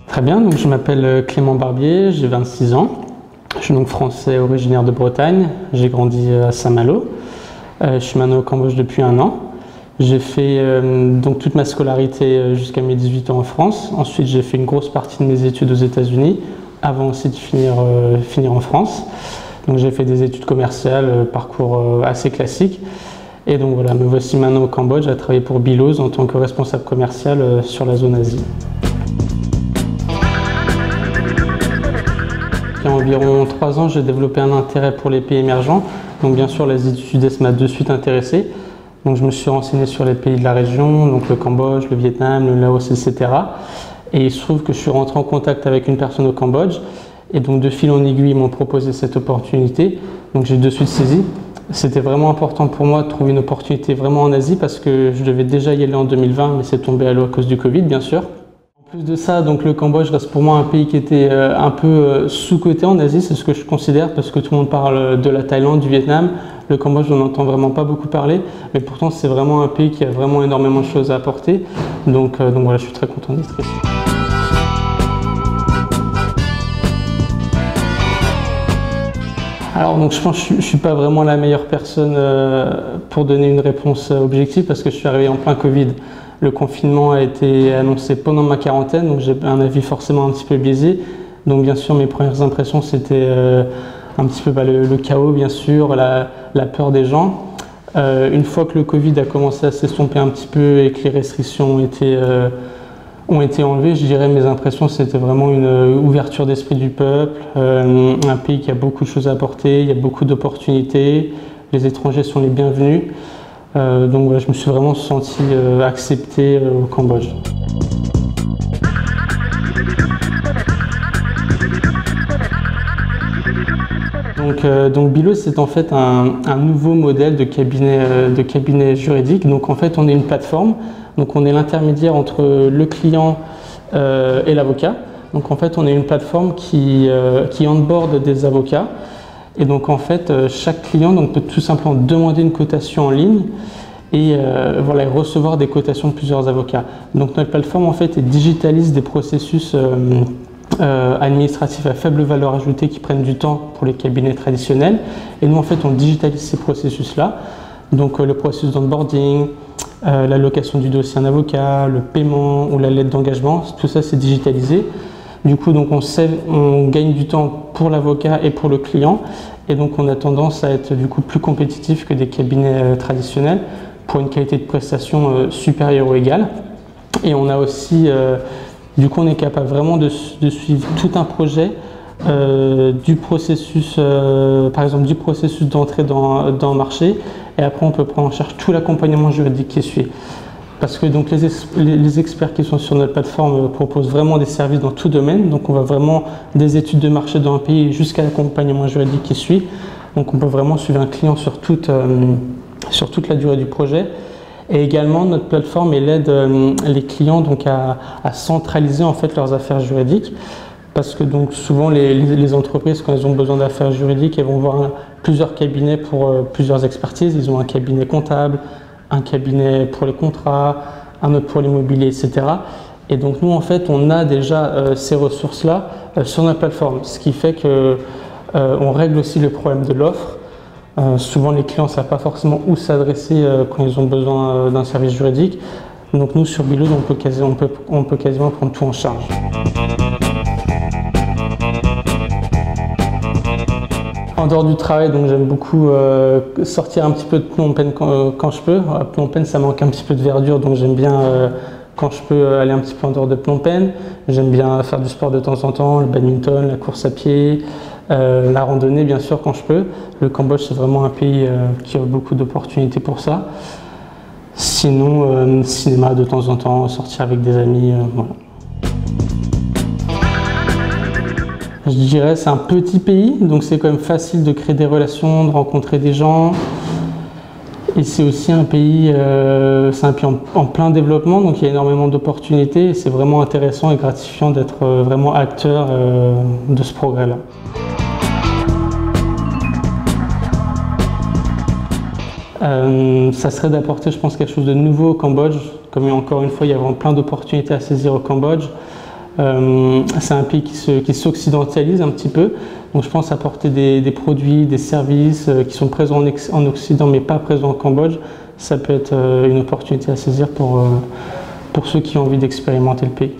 Très bien, donc je m'appelle Clément Barbier, j'ai 26 ans. Je suis donc français originaire de Bretagne, j'ai grandi à Saint-Malo. Je suis maintenant au Cambodge depuis 1 an. J'ai fait donc toute ma scolarité jusqu'à mes 18 ans en France. Ensuite, j'ai fait une grosse partie de mes études aux États-Unis, avant aussi de finir en France. Donc j'ai fait des études commerciales, parcours assez classique. Et donc voilà, me voici maintenant au Cambodge à travailler pour Biloz en tant que responsable commercial sur la zone Asie. Il y a environ 3 ans, j'ai développé un intérêt pour les pays émergents. Donc bien sûr, l'Asie du Sud-Est m'a de suite intéressé. Donc je me suis renseigné sur les pays de la région, donc le Cambodge, le Vietnam, le Laos, etc. Et il se trouve que je suis rentré en contact avec une personne au Cambodge. Et donc de fil en aiguille, ils m'ont proposé cette opportunité. Donc j'ai de suite saisi. C'était vraiment important pour moi de trouver une opportunité vraiment en Asie parce que je devais déjà y aller en 2020, mais c'est tombé à l'eau à cause du Covid, bien sûr. En plus de ça, donc le Cambodge reste pour moi un pays qui était un peu sous-coté en Asie, c'est ce que je considère parce que tout le monde parle de la Thaïlande, du Vietnam. Le Cambodge, on n'entend vraiment pas beaucoup parler, mais pourtant c'est vraiment un pays qui a vraiment énormément de choses à apporter. Donc voilà, je suis très content d'être ici. Alors donc je pense que je ne suis pas vraiment la meilleure personne pour donner une réponse objective parce que je suis arrivé en plein Covid. Le confinement a été annoncé pendant ma quarantaine, donc j'ai un avis forcément un petit peu biaisé. Donc bien sûr, mes premières impressions, c'était un petit peu le chaos, bien sûr, la peur des gens. Une fois que le Covid a commencé à s'estomper un petit peu et que les restrictions ont été enlevées, je dirais mes impressions, c'était vraiment une ouverture d'esprit du peuple, un pays qui a beaucoup de choses à apporter, il y a beaucoup d'opportunités, les étrangers sont les bienvenus. Donc voilà, je me suis vraiment senti accepté au Cambodge. Donc Biloz, c'est en fait un nouveau modèle de cabinet juridique. Donc en fait, on est une plateforme, donc on est l'intermédiaire entre le client et l'avocat. Donc en fait, on est une plateforme qui onboard des avocats. Et donc en fait, chaque client peut tout simplement demander une cotation en ligne et voilà, recevoir des cotations de plusieurs avocats. Donc notre plateforme en fait digitalise des processus administratifs à faible valeur ajoutée qui prennent du temps pour les cabinets traditionnels. Et nous en fait, on digitalise ces processus-là. Donc le processus d'onboarding, l'allocation du dossier à un avocat, le paiement ou la lettre d'engagement, tout ça c'est digitalisé. Du coup, donc on gagne du temps pour l'avocat et pour le client, et donc on a tendance à être du coup plus compétitif que des cabinets traditionnels pour une qualité de prestation supérieure ou égale. Et on a aussi, du coup, on est capable vraiment de suivre tout un projet du processus, par exemple du processus d'entrée dans le marché, et après on peut prendre en charge tout l'accompagnement juridique qui suit. Parce que donc les experts qui sont sur notre plateforme proposent vraiment des services dans tout domaine. Donc on va vraiment des études de marché dans un pays jusqu'à l'accompagnement juridique qui suit. Donc on peut vraiment suivre un client sur toute la durée du projet. Et également notre plateforme elle aide les clients donc à centraliser en fait leurs affaires juridiques. Parce que donc souvent les entreprises, quand elles ont besoin d'affaires juridiques, elles vont voir plusieurs cabinets pour plusieurs expertises. Ils ont un cabinet comptable, un cabinet pour les contrats, un autre pour l'immobilier, etc. Et donc nous en fait on a déjà ces ressources-là sur notre plateforme, ce qui fait que on règle aussi le problème de l'offre. Souvent les clients ne savent pas forcément où s'adresser quand ils ont besoin d'un service juridique. Donc nous sur Biloz on peut quasiment prendre tout en charge. En dehors du travail, donc j'aime beaucoup sortir un petit peu de Phnom Penh quand je peux. À Phnom Penh, ça manque un petit peu de verdure, donc j'aime bien quand je peux aller un petit peu en dehors de Phnom Penh. J'aime bien faire du sport de temps en temps, le badminton, la course à pied, la randonnée bien sûr quand je peux. Le Cambodge, c'est vraiment un pays qui a beaucoup d'opportunités pour ça. Sinon, cinéma de temps en temps, sortir avec des amis, voilà. Je dirais c'est un petit pays, donc c'est quand même facile de créer des relations, de rencontrer des gens. Et c'est aussi un pays, en plein développement, donc il y a énormément d'opportunités et c'est vraiment intéressant et gratifiant d'être vraiment acteur de ce progrès-là. Ça serait d'apporter, je pense, quelque chose de nouveau au Cambodge. Comme encore une fois, il y a vraiment plein d'opportunités à saisir au Cambodge. C'est un pays qui s'occidentalise un petit peu, donc je pense apporter des produits, des services qui sont présents en Occident mais pas présents au Cambodge, ça peut être une opportunité à saisir pour ceux qui ont envie d'expérimenter le pays.